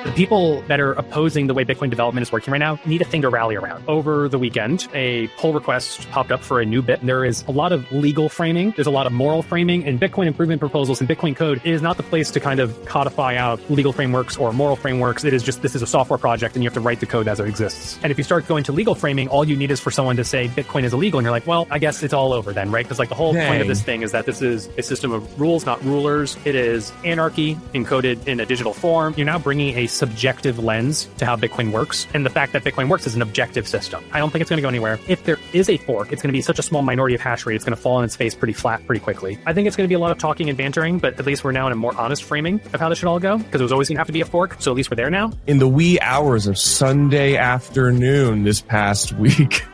The people that are opposing the way Bitcoin development is working right now need a thing to rally around. Over the weekend, a pull request popped up for a new BIP. There is a lot of legal framing. There's a lot of moral framing, and Bitcoin improvement proposals and Bitcoin code is not the place to kind of codify out legal frameworks or moral frameworks. It is just, this is a software project and you have to write the code as it exists. And if you start going to legal framing, all you need is for someone to say Bitcoin is illegal. And you're like, well, I guess it's all over then, right? Because like the whole point of this thing is that this is a system of rules, not rulers. It is anarchy encoded in a digital form. You're now bringing a subjective lens to how Bitcoin works. And the fact that Bitcoin works is an objective system. I don't think it's going to go anywhere. If there is a fork, it's going to be such a small minority of hash rate, it's going to fall on its face pretty flat pretty quickly. I think it's going to be a lot of talking and bantering, but at least we're now in a more honest framing of how this should all go, because it was always going to have to be a fork. So at least we're there now. In the wee hours of Sunday afternoon this past week,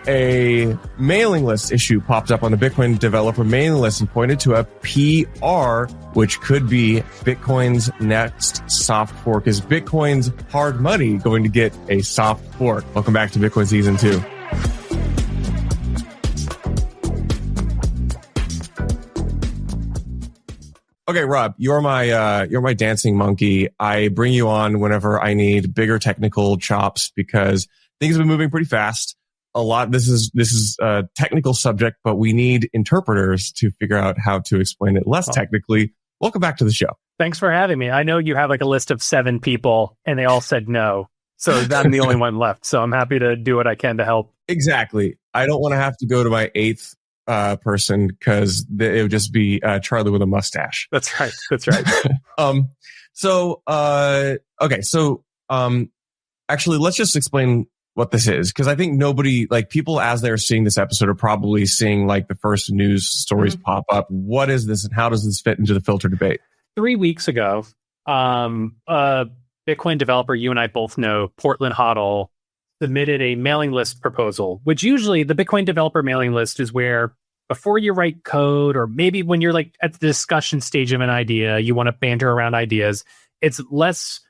a mailing list issue popped up on the Bitcoin developer mailing list and pointed to a PR, which could be Bitcoin's next soft fork. Is Bitcoin's hard money going to get a soft fork? Welcome back to Bitcoin Season 2. Okay, Rob, you're my dancing monkey. I bring you on whenever I need bigger technical chops because things have been moving pretty fast. This is a technical subject, but we need interpreters to figure out how to explain it less technically. Welcome back to the show. Thanks for having me. I know you have like a list of 7 people and they all said no. So I'm the only one left. So I'm happy to do what I can to help. Exactly. I don't want to have to go to my 8th person because it would just be Charlie with a mustache. That's right. That's right. Actually, let's just explain what this is, because I think nobody, like people as they're seeing this episode are probably seeing like the first news stories pop up. What is this and how does this fit into the filter debate? 3 weeks ago, a Bitcoin developer you and I both know, PortlandHodl, submitted a mailing list proposal, which usually the Bitcoin developer mailing list is where before you write code, or maybe when you're like at the discussion stage of an idea, you want to banter around ideas. It's less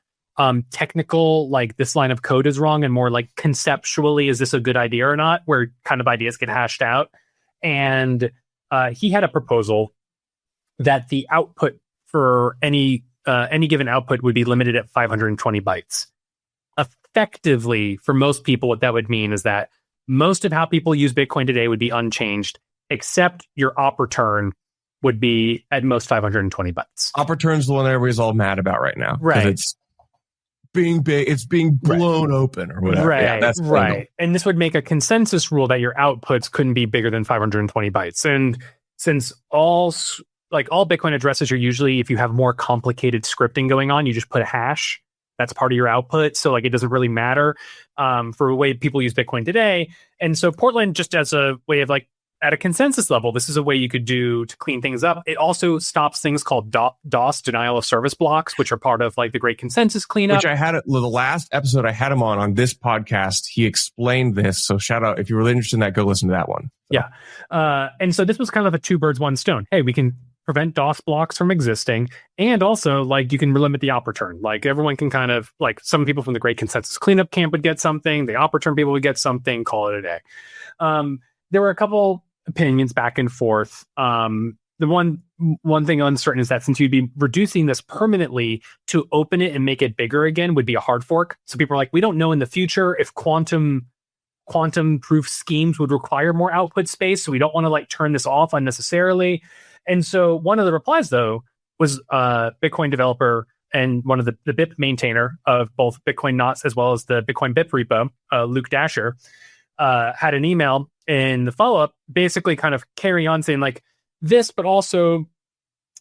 technical, like this line of code is wrong, and more like conceptually, is this a good idea or not, where kind of ideas get hashed out. And he had a proposal that the output for any given output would be limited at 520 bytes. Effectively, for most people, what that would mean is that most of how people use Bitcoin today would be unchanged, except your op return would be at most 520 bytes. Op return's the one that everybody's all mad about right now. Right. It's being big, it's being blown open or whatever. Right, yeah, that's right. And this would make a consensus rule that your outputs couldn't be bigger than 520 bytes. And since all Bitcoin addresses are usually, if you have more complicated scripting going on, you just put a hash. That's part of your output. So like it doesn't really matter for the way people use Bitcoin today. And so Portland, just as a way of like, at a consensus level, this is a way you could do to clean things up. It also stops things called DOS, denial of service blocks, which are part of like the Great Consensus cleanup. Which I had the last episode I had him on this podcast. He explained this. So shout out if you're really interested in that, go listen to that one. So. Yeah. And so this was kind of a 2 birds, 1 stone. Hey, we can prevent DOS blocks from existing. And also like you can limit the op return. Like everyone can kind of like some people from the Great Consensus cleanup camp would get something. The op return people would get something, call it a day. There were a couple opinions back and forth. The one thing uncertain is that since you'd be reducing this permanently, to open it and make it bigger again would be a hard fork. So people are like, we don't know in the future if quantum proof schemes would require more output space. So we don't want to like turn this off unnecessarily. And so one of the replies though was Bitcoin developer and one of the BIP maintainer of both Bitcoin Knots as well as the Bitcoin BIP repo, LukeDashjr, had an email in the follow-up, basically kind of carry on saying like this, but also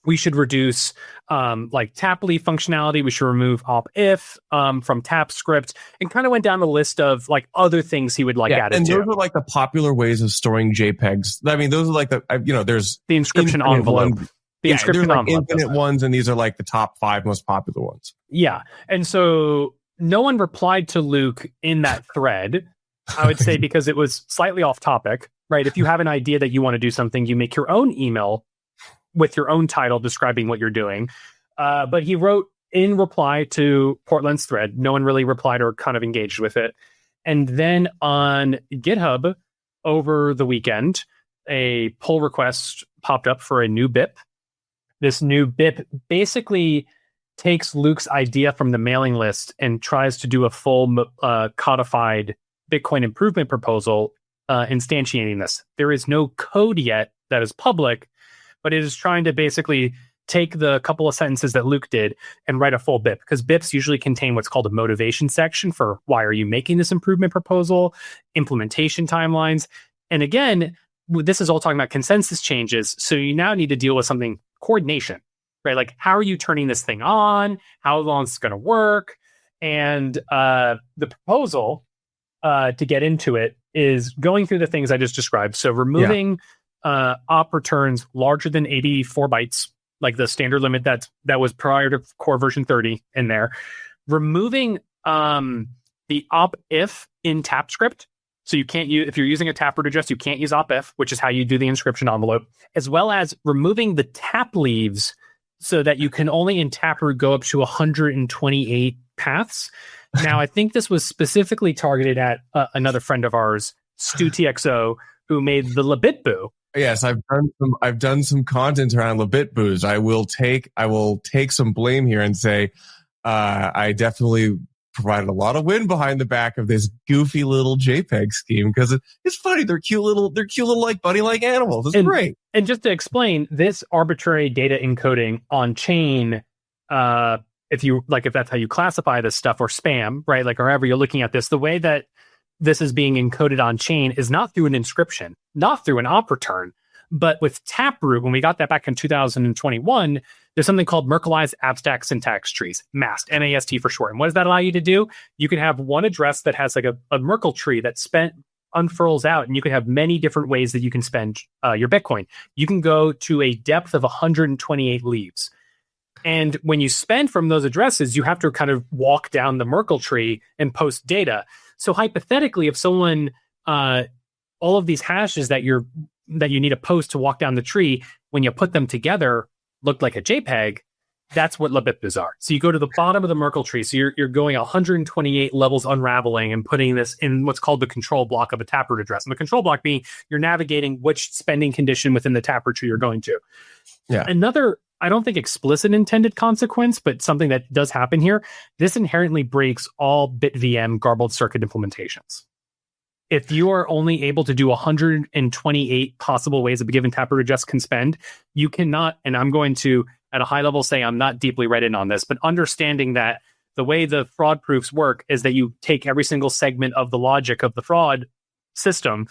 we should reduce like tap leaf functionality. We should remove op if from tap script, and kind of went down the list of like other things he would like added and to. those are like the popular ways of storing JPEGs. I mean, those are like there's the inscription envelope. Inscription like infinite ones, and these are like the top 5 most popular ones. Yeah. And so no one replied to Luke in that thread. I would say because it was slightly off topic, right? If you have an idea that you want to do something, you make your own email with your own title describing what you're doing. But he wrote in reply to Portland's thread. No one really replied or kind of engaged with it. And then on GitHub over the weekend, a pull request popped up for a new BIP. This new BIP basically takes Luke's idea from the mailing list and tries to do a full codified Bitcoin improvement proposal instantiating this. There is no code yet that is public, but it is trying to basically take the couple of sentences that Luke did and write a full BIP, because BIPs usually contain what's called a motivation section for why are you making this improvement proposal, implementation timelines. And again, this is all talking about consensus changes. So you now need to deal with something, coordination, right? Like, how are you turning this thing on? How long is it going to work? And the proposal to get into it is going through the things I just described. So removing op returns larger than 84 bytes, like the standard limit that was prior to core version 30 in there. Removing the op if in TapScript. So you can't use, if you're using a taproot address, you can't use op if, which is how you do the inscription envelope, as well as removing the tap leaves so that you can only in taproot go up to 128 paths. Now, I think this was specifically targeted at another friend of ours, StuTXO, who made the Labitboo. Yes, I've done some content around Labitboos. I will take some blame here and say I definitely provided a lot of wind behind the back of this goofy little JPEG scheme, because it's funny. They're cute little like bunny-like animals. It's great. And just to explain, this arbitrary data encoding on chain, if that's how you classify this stuff, or spam, right? Like, or however you're looking at this, the way that this is being encoded on chain is not through an inscription, not through an op return, but with Taproot. When we got that back in 2021, there's something called Merkleized Abstract Syntax Trees, MAST, M-A-S-T for short. And what does that allow you to do? You can have one address that has like a Merkle tree that unfurls out, and you can have many different ways that you can spend your Bitcoin. You can go to a depth of 128 leaves. And when you spend from those addresses, you have to kind of walk down the Merkle tree and post data. So hypothetically, if someone, all of these hashes that you need to post to walk down the tree, when you put them together, looked like a JPEG, that's what Labitboos are. So you go to the bottom of the Merkle tree. So you're going 128 levels unraveling and putting this in what's called the control block of a Taproot address. And the control block being you're navigating which spending condition within the Taproot tree you're going to. Yeah. Another, I don't think explicit intended consequence, but something that does happen here, this inherently breaks all BitVM garbled circuit implementations. If you are only able to do 128 possible ways a given Taproot address can spend, you cannot, and I'm going to, at a high level, say I'm not deeply read in on this, but understanding that the way the fraud proofs work is that you take every single segment of the logic of the fraud system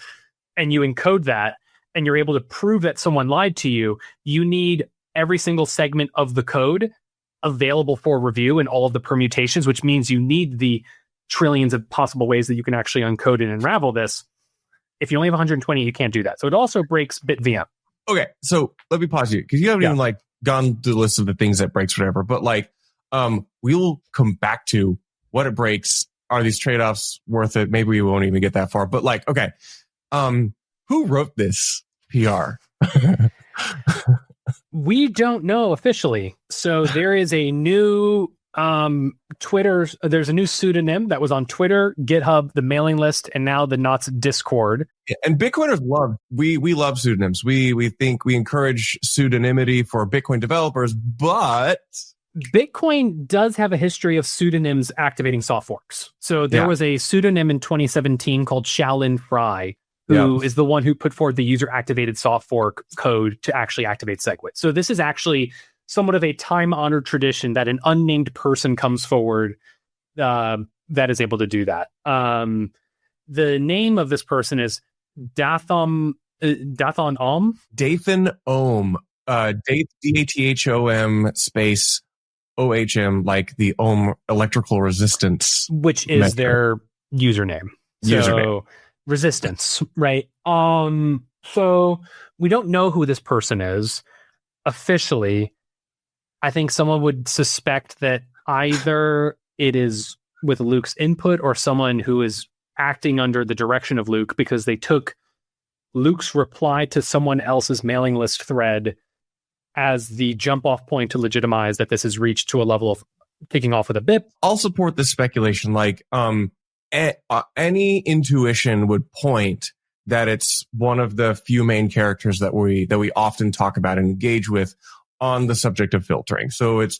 and you encode that, and you're able to prove that someone lied to you. You need every single segment of the code available for review and all of the permutations, which means you need the trillions of possible ways that you can actually uncode and unravel this. If you only have 120, you can't do that. So it also breaks BitVM. Okay, so let me pause you, because you haven't even gone through the list of the things that breaks, whatever. But we will come back to what it breaks. Are these trade-offs worth it? Maybe we won't even get that far. But okay, who wrote this PR? We don't know officially. So there is a new there's a new pseudonym that was on Twitter, GitHub, the mailing list, and now the Knots Discord. Yeah, and Bitcoiners we love pseudonyms. We think we encourage pseudonymity for Bitcoin developers, but Bitcoin does have a history of pseudonyms activating soft forks. So there was a pseudonym in 2017 called Shaolin Fry, who is the one who put forward the user activated soft fork code to actually activate SegWit. So this is actually somewhat of a time-honored tradition that an unnamed person comes forward that is able to do that. The name of this person is Dathon Ohm. Dathon Ohm. Dathom space OHM, like the Ohm electrical resistance. Which is their username. So resistance, right? So we don't know who this person is officially. I think someone would suspect that either it is with Luke's input or someone who is acting under the direction of Luke, because they took Luke's reply to someone else's mailing list thread as the jump off point to legitimize that this has reached to a level of kicking off with a BIP. I'll support this speculation. Any intuition would point that it's one of the few main characters that we often talk about and engage with on the subject of filtering. So it's,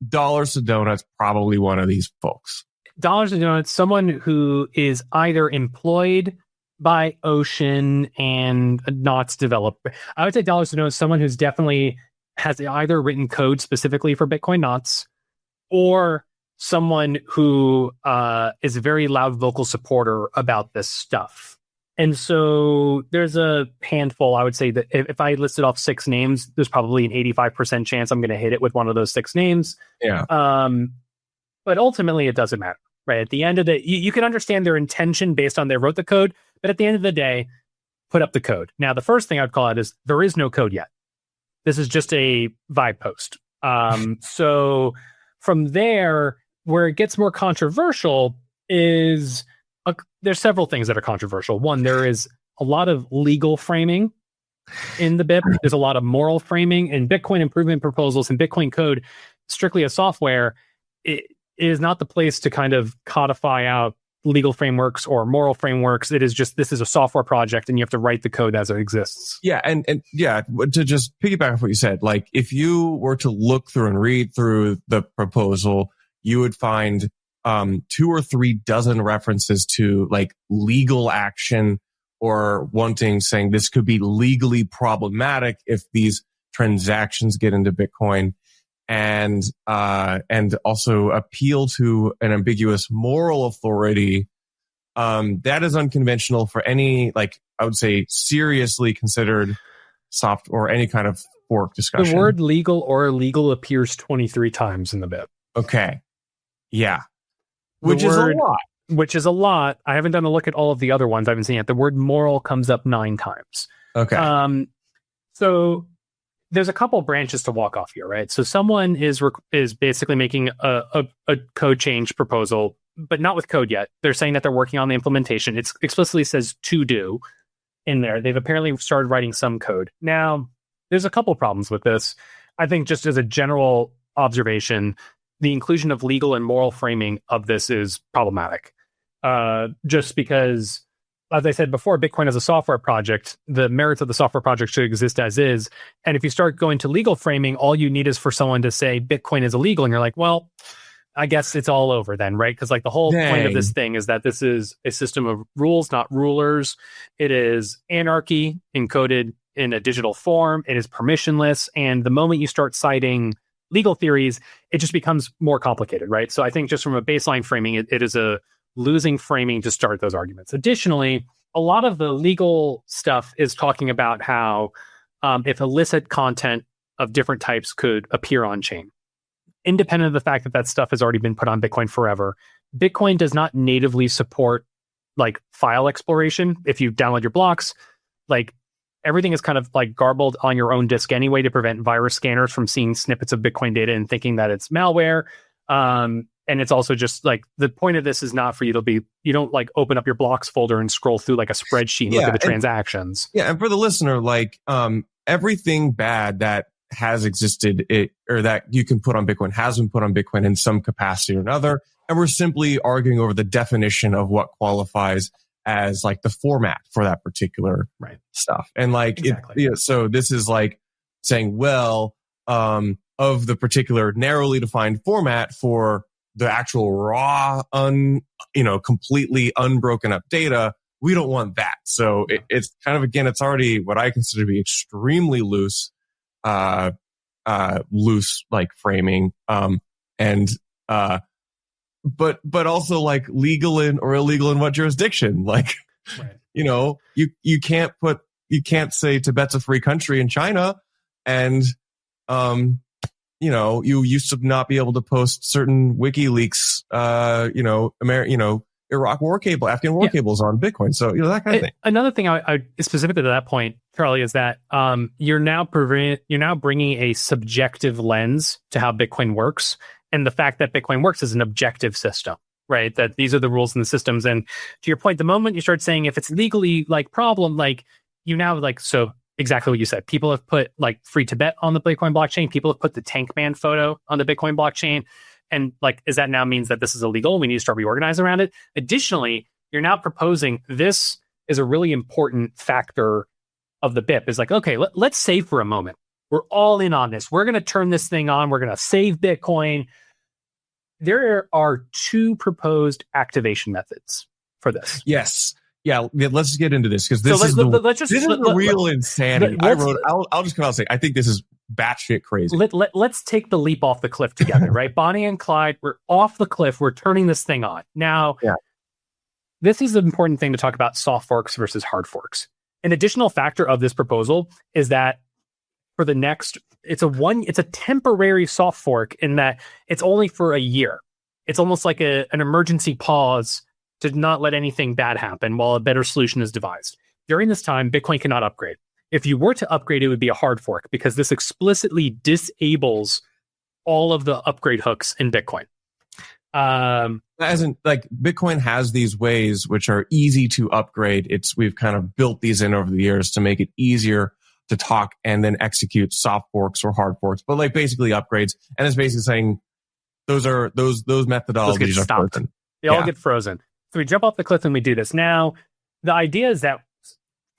Dollars to Donuts, probably one of these folks. Dollars to Donuts, someone who is either employed by Ocean and not developer. I would say Dollars to Donuts, someone who's definitely has either written code specifically for Bitcoin knots, or someone who is a very loud vocal supporter about this stuff. And so there's a handful. I would say that if I listed off 6 names, there's probably an 85% chance I'm going to hit it with one of those 6 names. Yeah. But ultimately, it doesn't matter, right? At the end of the, you can understand their intention based on they wrote the code, but at the end of the day, put up the code. Now, the first thing I'd call out is there is no code yet. This is just a vibe post. So from there, where it gets more controversial is there's several things that are controversial. One, there is a lot of legal framing in the BIP. There's a lot of moral framing, and Bitcoin improvement proposals and Bitcoin code, strictly as software, it is not the place to kind of codify out legal frameworks or moral frameworks. It is just, this is a software project and you have to write the code as it exists. Yeah. And yeah, to just piggyback off what you said, like if you were to look through and read through the proposal, you would find 2 or 3 dozen references to like legal action or saying this could be legally problematic if these transactions get into Bitcoin, and also appeal to an ambiguous moral authority. That is unconventional for any, like, I would say, seriously considered soft or any kind of fork discussion. The word legal or illegal appears 23 times in the BIP. Okay. Yeah. Which is a lot. Which is a lot. I haven't done a look at all of the other ones. I haven't seen it. The word moral comes up 9 times. Okay. So there's a couple branches to walk off here, right? So someone is basically making a code change proposal, but not with code yet. They're saying that they're working on the implementation. It explicitly says to do in there. They've apparently started writing some code. Now, there's a couple problems with this. I think just as a general observation, the inclusion of legal and moral framing of this is problematic. Just because, as I said before, Bitcoin as a software project, the merits of the software project should exist as is. And if you start going to legal framing, all you need is for someone to say Bitcoin is illegal. And you're like, well, I guess it's all over then, right? Because like the whole point of this thing is that this is a system of rules, not rulers. It is anarchy encoded in a digital form. It is permissionless. And the moment you start citing legal theories, it just becomes more complicated, right? So I think just from a baseline framing, it is a losing framing to start those arguments. Additionally, a lot of the legal stuff is talking about how if illicit content of different types could appear on chain, independent of the fact that that stuff has already been put on Bitcoin forever. Bitcoin does not natively support like file exploration. If you download your blocks, like everything is kind of like garbled on your own disk anyway to prevent virus scanners from seeing snippets of Bitcoin data and thinking that it's malware. And it's also just like the point of this is not for you to be, you don't like open up your blocks folder and scroll through like a spreadsheet and look at the transactions. Yeah. And for the listener, like everything bad that has existed or that you can put on Bitcoin has been put on Bitcoin in some capacity or another. And we're simply arguing over the definition of what qualifies as like the format for that particular stuff. And like, exactly. So this is like saying, well, of the particular narrowly defined format for the actual raw, completely unbroken up data, we don't want that. So it's kind of, again, it's already what I consider to be extremely loose like framing, but also like legal in or illegal in what jurisdiction? Like, you can't say Tibet's a free country in China, and you used to not be able to post certain WikiLeaks, Iraq war cable, Afghan war cables on Bitcoin. So, that kind of thing. Another thing I specifically to that point, Charlie, is that you're now bringing a subjective lens to how Bitcoin works. And the fact that Bitcoin works is an objective system, right? That these are the rules and the systems. And to your point, the moment you start saying if it's legally like problem, like you now like, so exactly what you said, people have put like free Tibet on the Bitcoin blockchain. People have put the Tank Man photo on the Bitcoin blockchain. And like, is that now means that this is illegal? We need to start reorganizing around it. Additionally, you're now proposing this is a really important factor of the BIP is like, okay, let's say for a moment we're all in on this. We're going to turn this thing on. We're going to save Bitcoin. There are 2 proposed activation methods for this. Yes. Yeah, let's get into this because this is the real insanity. I'll just come out and say, I think this is batshit crazy. Let's take the leap off the cliff together, right? Bonnie and Clyde, we're off the cliff. We're turning this thing on. Now, this is the important thing to talk about soft forks versus hard forks. An additional factor of this proposal is that for the next, it's a temporary soft fork in that it's only for a year. It's almost like an emergency pause to not let anything bad happen while a better solution is devised. During this time, Bitcoin cannot upgrade. If you were to upgrade, it would be a hard fork because this explicitly disables all of the upgrade hooks in Bitcoin. As in, like, Bitcoin has these ways which are easy to upgrade. We've kind of built these in over the years to make it easier to talk and then execute soft forks or hard forks, but like basically upgrades. And it's basically saying those methodologies are frozen. They all get frozen. So we jump off the cliff and we do this. Now, the idea is that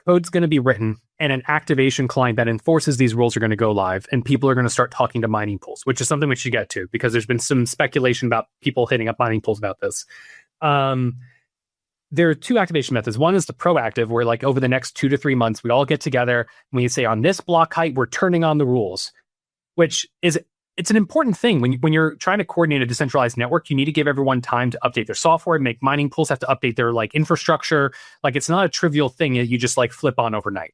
code's going to be written and an activation client that enforces these rules are going to go live and people are going to start talking to mining pools, which is something we should get to because there's been some speculation about people hitting up mining pools about this. There are 2 activation methods. One is the proactive, where like over the next 2 to 3 months, we all get together and we say on this block height, we're turning on the rules, which is it's an important thing when you're trying to coordinate a decentralized network. You need to give everyone time to update their software, make mining pools have to update their like infrastructure. Like it's not a trivial thing that you just like flip on overnight.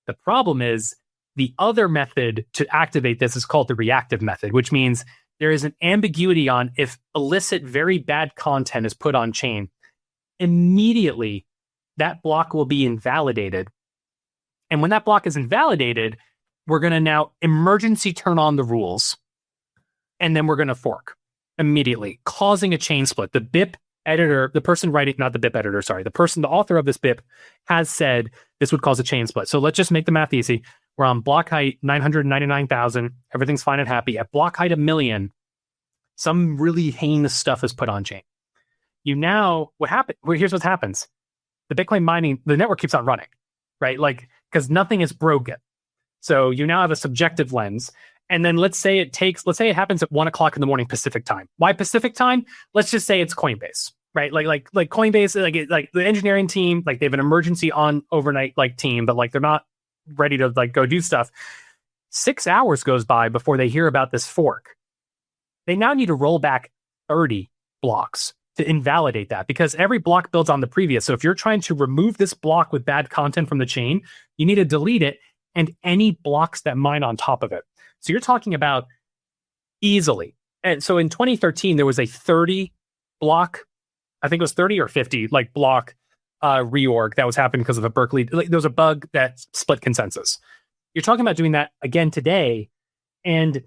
The problem is the other method to activate this is called the reactive method, which means there is an ambiguity on if illicit, very bad content is put on chain. Immediately, that block will be invalidated. And when that block is invalidated, we're going to now emergency turn on the rules. And then we're going to fork immediately, causing a chain split. The BIP editor, the person writing, not the BIP editor, sorry, the author of this BIP has said this would cause a chain split. So let's just make the math easy. We're on block height 999,000. Everything's fine and happy. At block height 1,000,000, some really heinous stuff is put on chain. What happened? Well, here's what happens. The Bitcoin mining, the network keeps on running, right? Like, because nothing is broken. So you now have a subjective lens. And then let's say it happens at 1 o'clock in the morning Pacific time. Why Pacific time? Let's just say it's Coinbase, right? Like Coinbase, like the engineering team, like they have an emergency on overnight like team, but like they're not ready to like go do stuff. 6 hours goes by before they hear about this fork. They now need to roll back 30 blocks to invalidate that because every block builds on the previous. So if you're trying to remove this block with bad content from the chain, you need to delete it and any blocks that mine on top of it. So you're talking about easily. And so in 2013, there was a 30 block, I think it was 30 or 50 like block reorg that was happening because of a Berkeley. Like, there was a bug that split consensus. You're talking about doing that again today. And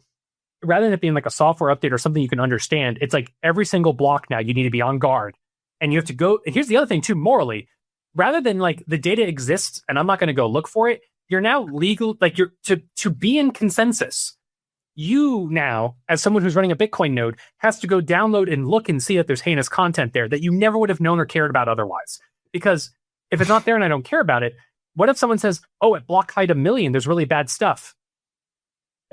rather than it being like a software update or something you can understand, it's like every single block now you need to be on guard. And you have to go. And here's the other thing too, morally, rather than like the data exists and I'm not going to go look for it, you're now legal, like you're to be in consensus. You now, as someone who's running a Bitcoin node, has to go download and look and see that there's heinous content there that you never would have known or cared about otherwise. Because if it's not there and I don't care about it, what if someone says, oh, at block height 1,000,000, there's really bad stuff?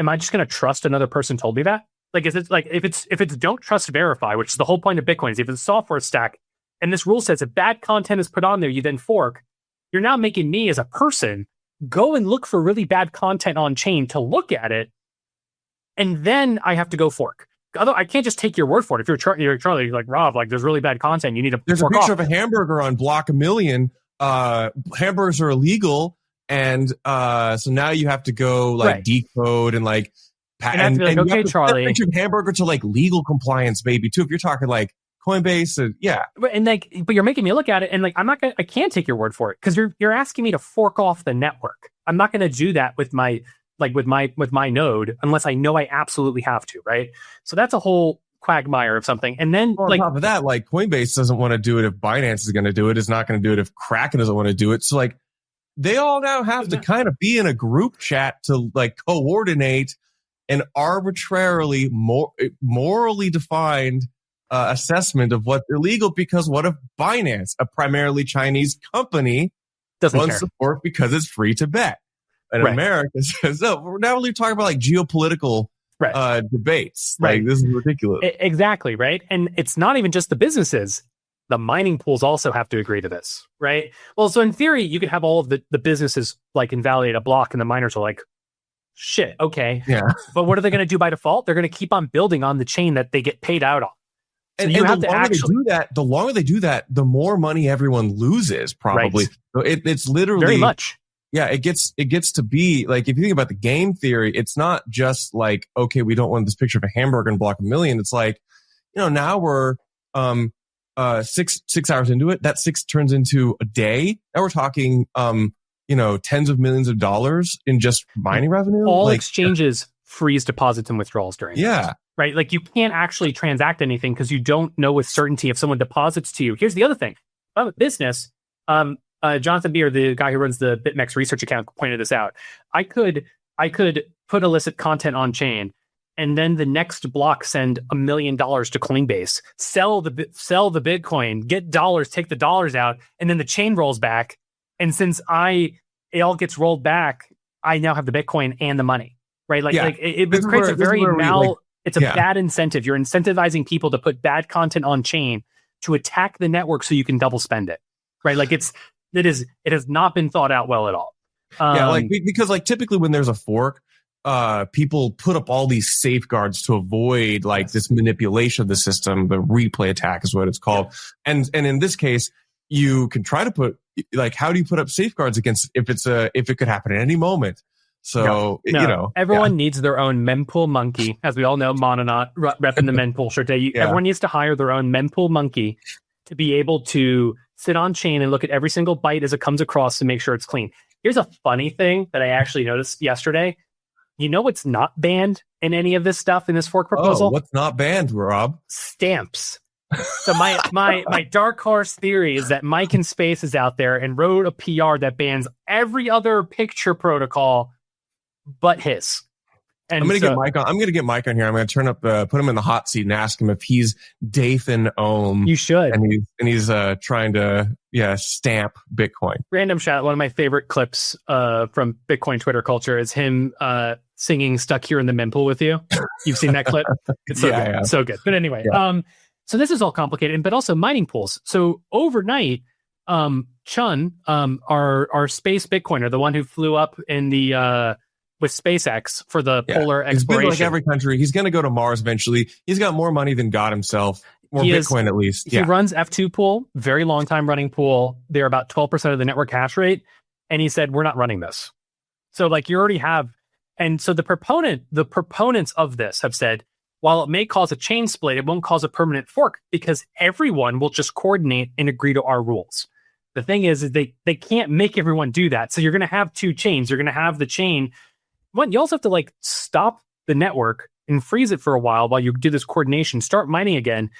Am I just going to trust another person told me that? Like, is it like if it's don't trust verify, which is the whole point of Bitcoin, is if it's a software stack and this rule says if bad content is put on there, you then fork, you're now making me as a person go and look for really bad content on chain to look at it, and then I have to go fork. Although I can't just take your word for it. If you're Charlie, like Rob, like there's really bad content, you need to. There's a picture of a hamburger on block 1,000,000. Hamburgers are illegal, and so now you have to go like decode and like. And okay, Charlie. Picture of hamburger to like legal compliance, maybe too. If you're talking like Coinbase, yeah. And like, but you're making me look at it, and like, I can't take your word for it because you're asking me to fork off the network. I'm not going to do that with my node unless I know I absolutely have to, right? So that's a whole quagmire of something. And then on top of that, like Coinbase doesn't want to do it if Binance is going to do it. It's not going to do it if Kraken doesn't want to do it. So like, they all now have to kind of be in a group chat to like coordinate an arbitrarily morally defined assessment of what's illegal, because what if Binance, a primarily Chinese company, doesn't wants to fork because it's free to bet? And Right. America says, no, we're now really talking about like geopolitical debates. Right. Like, this is ridiculous. Exactly, right? And it's not even just the businesses. The mining pools also have to agree to this, right? Well, so in theory, you could have all of the businesses like invalidate a block, and the miners are like, shit, okay. Yeah. But what are they going to do by default? They're going to keep on building on the chain that they get paid out on. So And you have the to longer actually they do that, the longer they do that, the more money everyone loses, probably. Right. So it's literally very much. Yeah, it gets to be like, if you think about the game theory, it's not just like, okay, we don't want this picture of a hamburger and block 1,000,000. It's like, now we're 6 hours into it. That 6 turns into a day. Now we're talking tens of millions of dollars in just mining revenue. All exchanges freeze deposits and withdrawals during this, right? Like you can't actually transact anything because you don't know with certainty if someone deposits to you. Here's the other thing. I'm a business. Jonathan Beer, the guy who runs the BitMEX research account, pointed this out. I could put illicit content on chain, and then the next block send $1 million to Coinbase, sell the Bitcoin, get dollars, take the dollars out, and then the chain rolls back. And since it all gets rolled back, I now have the Bitcoin and the money, right? It creates a very it's a bad incentive. You're incentivizing people to put bad content on chain to attack the network so you can double spend it, right? Like it has not been thought out well at all. Because typically when there's a fork, people put up all these safeguards to avoid this manipulation of the system. The replay attack is what it's called. Yeah. And in this case, you can try to put how do you put up safeguards against if it could happen at any moment? So everyone needs their own mempool monkey, as we all know. Mononaut repping the mempool shirt. Everyone needs to hire their own mempool monkey to be able to sit on chain and look at every single byte as it comes across to make sure it's clean. Here's a funny thing that I actually noticed yesterday. You know what's not banned in any of this stuff in this fork proposal? Oh, what's not banned, Rob? Stamps. So my dark horse theory is that Mike in Space is out there and wrote a PR that bans every other picture protocol but his. And I'm gonna get Mike on here. I'm gonna turn up, put him in the hot seat and ask him if he's Dathon Ohm. You should. And he's trying to stamp Bitcoin. Random shout. One of my favorite clips from Bitcoin Twitter culture is him singing "Stuck Here in the Mempool with You." You've seen that clip? It's so good. So good. But anyway, so this is all complicated, but also mining pools. So overnight, Chun, our space Bitcoiner, the one who flew up in the with SpaceX for the polar exploration. He's been every country. He's going to go to Mars eventually. He's got more money than God himself, or Bitcoin at least. He runs F2 pool, very long time running pool. They're about 12% of the network hash rate. And he said, we're not running this. So you already have, and so the proponents of this have said, while it may cause a chain split, it won't cause a permanent fork because everyone will just coordinate and agree to our rules. The thing is they can't make everyone do that. So you're going to have two chains. You're going to have the chain. You also have to stop the network and freeze it for a while you do this coordination, start mining again.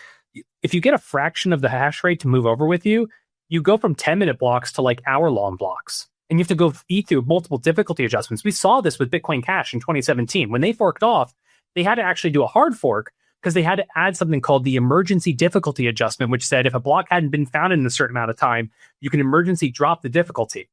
If you get a fraction of the hash rate to move over with you, you go from 10-minute blocks to hour-long blocks. And you have to go feed through multiple difficulty adjustments. We saw this with Bitcoin Cash in 2017. When they forked off, they had to actually do a hard fork because they had to add something called the emergency difficulty adjustment, which said if a block hadn't been found in a certain amount of time, you can emergency drop the difficulty.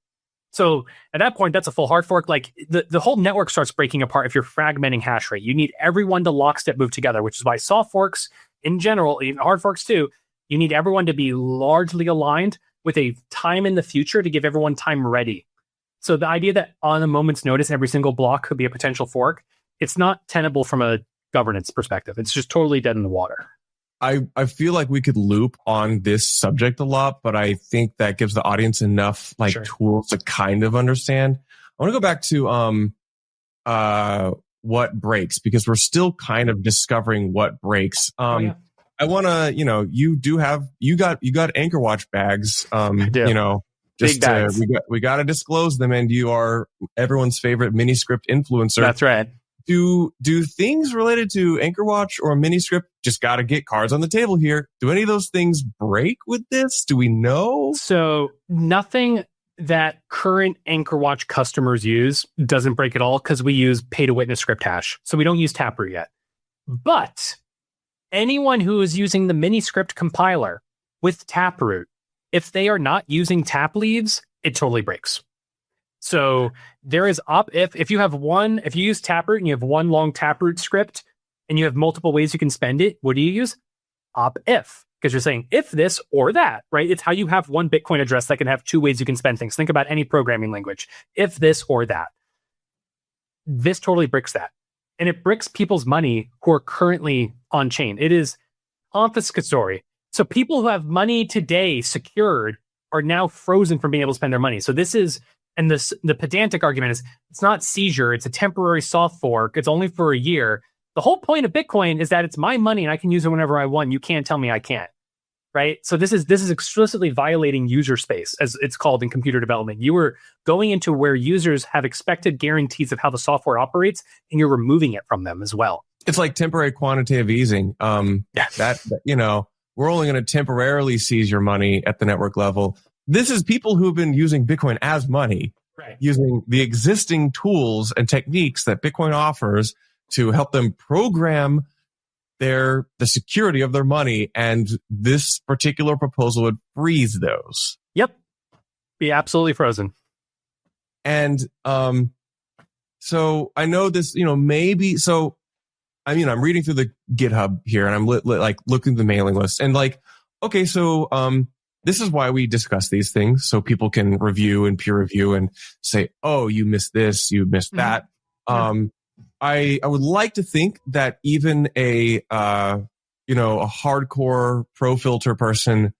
So at that point, that's a full hard fork. The whole network starts breaking apart if you're fragmenting hash rate. You need everyone to lockstep move together, which is why soft forks in general, even hard forks too, you need everyone to be largely aligned with a time in the future to give everyone time ready. So the idea that on a moment's notice, every single block could be a potential fork, it's not tenable from a governance perspective. It's just totally dead in the water. I feel like we could loop on this subject a lot, but I think that gives the audience enough tools to kind of understand. I want to go back to what breaks, because we're still kind of discovering what breaks. I want to, you got AnchorWatch bags. We got to disclose them, and you are everyone's favorite mini-script influencer. That's right. Do things related to AnchorWatch or Miniscript, just got to get cards on the table here, do any of those things break with this? Do we know? So nothing that current AnchorWatch customers use doesn't break at all because we use pay-to-witness script hash. So we don't use Taproot yet. But anyone who is using the Miniscript compiler with Taproot, if they are not using tap leaves, it totally breaks. So there is if you use Taproot and you have one long Taproot script and you have multiple ways you can spend it, what do you use? Op if, because you're saying if this or that, right? It's how you have one Bitcoin address that can have two ways you can spend things. Think about any programming language. If this or that. This totally bricks that. And it bricks people's money who are currently on chain. It is confiscatory. So people who have money today secured are now frozen from being able to spend their money. So this is, and the pedantic argument is, it's not seizure, it's a temporary soft fork, it's only for a year. The whole point of Bitcoin is that it's my money and I can use it whenever I want. You can't tell me I can't, right? So this is explicitly violating user space, as it's called in computer development. You are going into where users have expected guarantees of how the software operates, and you're removing it from them as well. It's like temporary quantitative easing. That, you know, we're only going to temporarily seize your money at the network level. This is people who've been using Bitcoin as money, right, using the existing tools and techniques that Bitcoin offers to help them program the security of their money. And this particular proposal would freeze those. Yep. Be absolutely frozen. And so I know this, you know, maybe, so I mean, I'm reading through the GitHub here and I'm like looking at the mailing list and like, okay, so this is why we discuss these things, so people can review and peer review and say, oh, you missed this, you missed that. I would like to think that even a hardcore pro filter person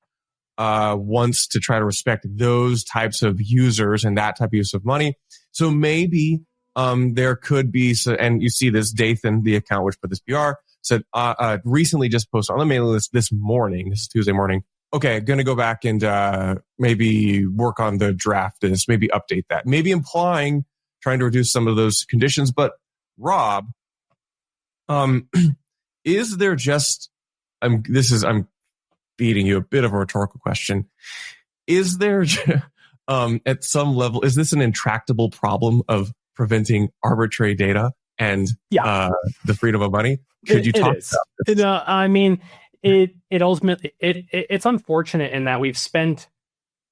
wants to try to respect those types of users and that type of use of money. So maybe there could be, and you see this, Dathon, the account which put this PR, said recently just posted on the mailing list this morning, this is Tuesday morning, okay, going to go back and maybe work on the draft of this, maybe update that, maybe implying trying to reduce some of those conditions. But Rob, is there just, I'm feeding you a bit of a rhetorical question. Is there, at some level, is this an intractable problem of preventing arbitrary data and the freedom of money? Could you talk about this? I mean, it ultimately, it's unfortunate in that we've spent,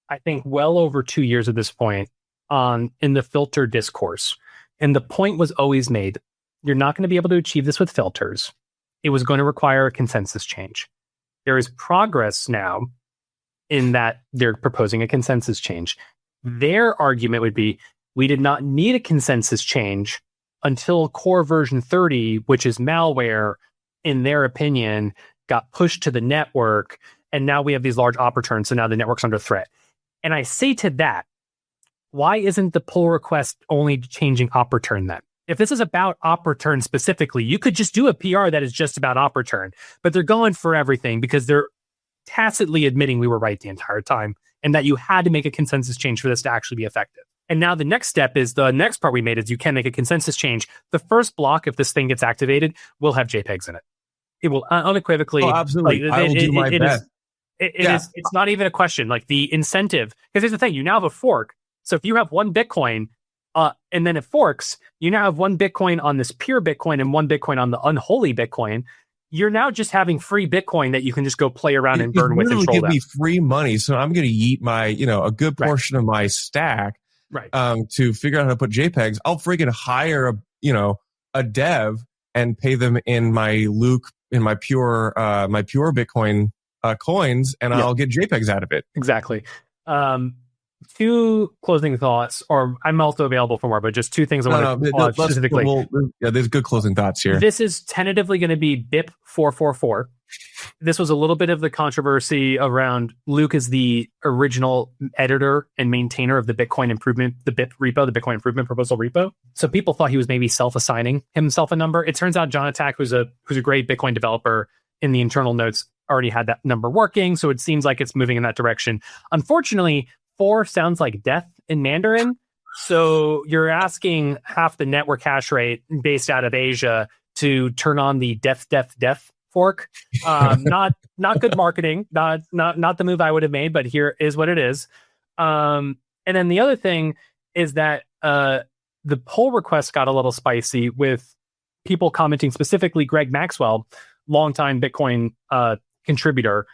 I think, well over 2 years at this point in the filter discourse. And the point was always made, you're not going to be able to achieve this with filters. It was going to require a consensus change. There is progress now in that they're proposing a consensus change. Their argument would be, we did not need a consensus change until core version 30, which is malware, in their opinion, got pushed to the network. And now we have these large op returns. So now the network's under threat. And I say to that, why isn't the pull request only changing op return then? If this is about op return specifically, you could just do a PR that is just about op return, but they're going for everything because they're tacitly admitting we were right the entire time and that you had to make a consensus change for this to actually be effective. And now the next step is, the next part we made is you can make a consensus change. The first block, if this thing gets activated, will have JPEGs in it. It will unequivocally. Oh, absolutely. I will do my best. It's not even a question. Like the incentive, because here's the thing, you now have a fork. So if you have one Bitcoin and then it forks, you now have one Bitcoin on this pure Bitcoin and one Bitcoin on the unholy Bitcoin. You're now just having free Bitcoin that you can just go play around and burn with and troll give me free money. So I'm going to yeet my, a good portion of my stack to figure out how to put JPEGs. I'll freaking hire a dev and pay them in my pure Bitcoin coins, and I'll get JPEGs out of it. Exactly. Two closing thoughts, or I'm also available for more, but just two things I want to specifically. There's good closing thoughts here. This is tentatively going to be BIP 444. This was a little bit of the controversy around Luke is the original editor and maintainer of the Bitcoin improvement, the BIP repo, the Bitcoin improvement proposal repo. So people thought he was maybe self-assigning himself a number. It turns out John Attack, who's a great Bitcoin developer, in the internal notes already had that number working. So it seems like it's moving in that direction. Unfortunately, 4 sounds like death in Mandarin. So you're asking half the network hash rate based out of Asia to turn on the death fork. Not good marketing. Not the move I would have made, but here is what it is. And then the other thing is that the pull request got a little spicy with people commenting, specifically Greg Maxwell, longtime Bitcoin contributor,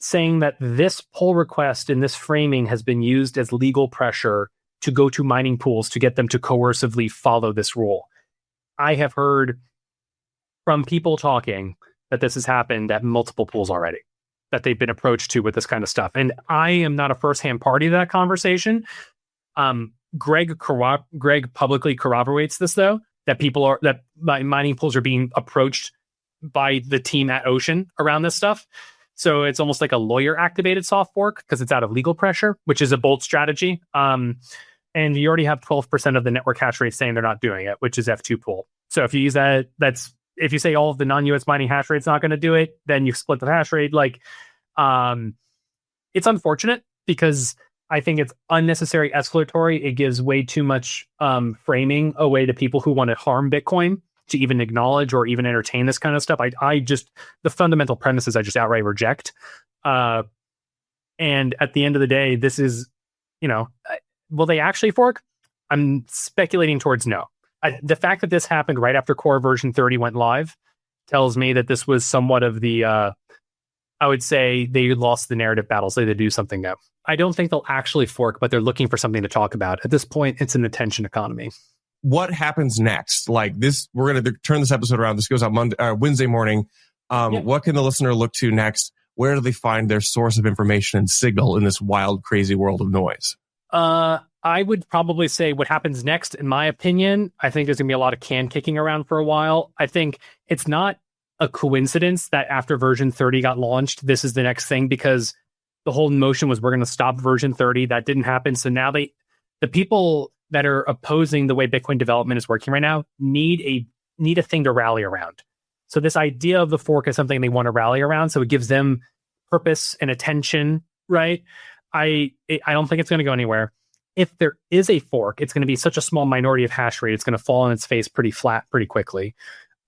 saying that this pull request in this framing has been used as legal pressure to go to mining pools to get them to coercively follow this rule. I have heard from people talking that this has happened at multiple pools already, that they've been approached to with this kind of stuff. And I am not a firsthand party to that conversation. Greg publicly corroborates this, though, that mining pools are being approached by the team at Ocean around this stuff. So it's almost like a lawyer-activated soft fork because it's out of legal pressure, which is a bold strategy. And you already have 12% of the network hash rate saying they're not doing it, which is F2 pool. So if you use that, if you say all of the non-US mining hash rate's not going to do it, then you split the hash rate. It's unfortunate because I think it's unnecessary escalatory. It gives way too much framing away to people who want to harm Bitcoin to even acknowledge or even entertain this kind of stuff. The fundamental premises I just outright reject. And at the end of the day, this is, will they actually fork? I'm speculating towards no. The fact that this happened right after core version 30 went live tells me that this was somewhat of the, I would say they lost the narrative battle, so they do something new. I don't think they'll actually fork, but they're looking for something to talk about. At this point, it's an attention economy. What happens next? Like this, we're going to turn this episode around. This goes out Wednesday morning. What can the listener look to next? Where do they find their source of information and signal in this wild, crazy world of noise? I would probably say what happens next, in my opinion, I think there's going to be a lot of can kicking around for a while. I think it's not a coincidence that after version 30 got launched, this is the next thing, because the whole motion was we're going to stop version 30. That didn't happen. So now the people that are opposing the way Bitcoin development is working right now need a thing to rally around. So this idea of the fork is something they want to rally around. So it gives them purpose and attention, right? I don't think it's going to go anywhere. If there is a fork, it's going to be such a small minority of hash rate. It's going to fall on its face pretty flat, pretty quickly.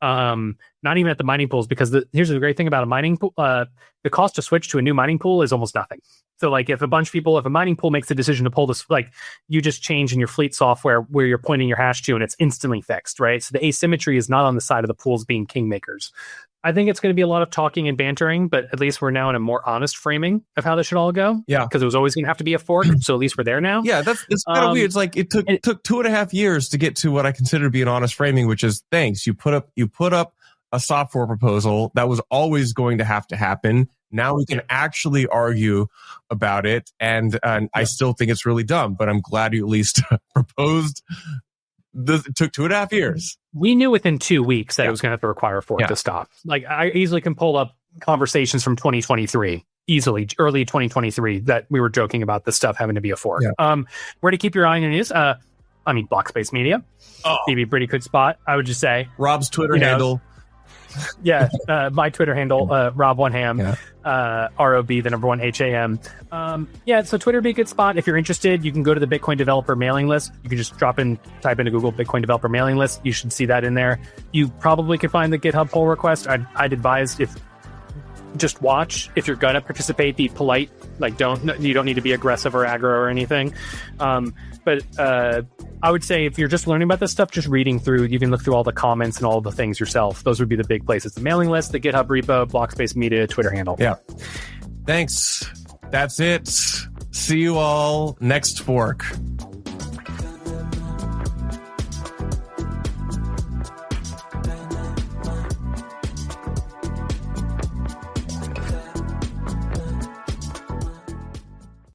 Not even at the mining pools, because here's the great thing about a mining pool. The cost to switch to a new mining pool is almost nothing. So like if a mining pool makes the decision to pull this, like you just change in your fleet software where you're pointing your hash to and it's instantly fixed, right? So the asymmetry is not on the side of the pools being kingmakers. I think it's going to be a lot of talking and bantering, but at least we're now in a more honest framing of how this should all go. Yeah. Because it was always going to have to be a fork. So at least we're there now. Yeah, that's kind of weird. It's like it took 2.5 years to get to what I consider to be an honest framing, which is thanks. You put up a soft fork proposal that was always going to have to happen. Now we can actually argue about it. And I still think it's really dumb, but I'm glad you at least proposed. It took 2.5 years. We knew within 2 weeks that it was going to have to require a fork to stop. Like I easily can pull up conversations from 2023, easily early 2023, that we were joking about this stuff having to be a fork. Yeah. Where to keep your eye on your news? Blockspace Media. Maybe a pretty good spot, I would just say. Rob's Twitter handle. Yeah, my Twitter handle, Rob One Ham, ROB, the number one HAM. So Twitter would be a good spot. If you're interested, you can go to the Bitcoin developer mailing list. You can just type into Google Bitcoin developer mailing list. You should see that in there. You probably could find the GitHub pull request. I'd advise just watch. If you're gonna participate, be polite. Like you don't need to be aggressive or aggro or anything. But I would say if you're just learning about this stuff, just reading through, you can look through all the comments and all the things yourself. Those would be the big places: the mailing list, the GitHub repo, Blockspace Media, Twitter handle. Yeah. Thanks. That's it. See you all next fork.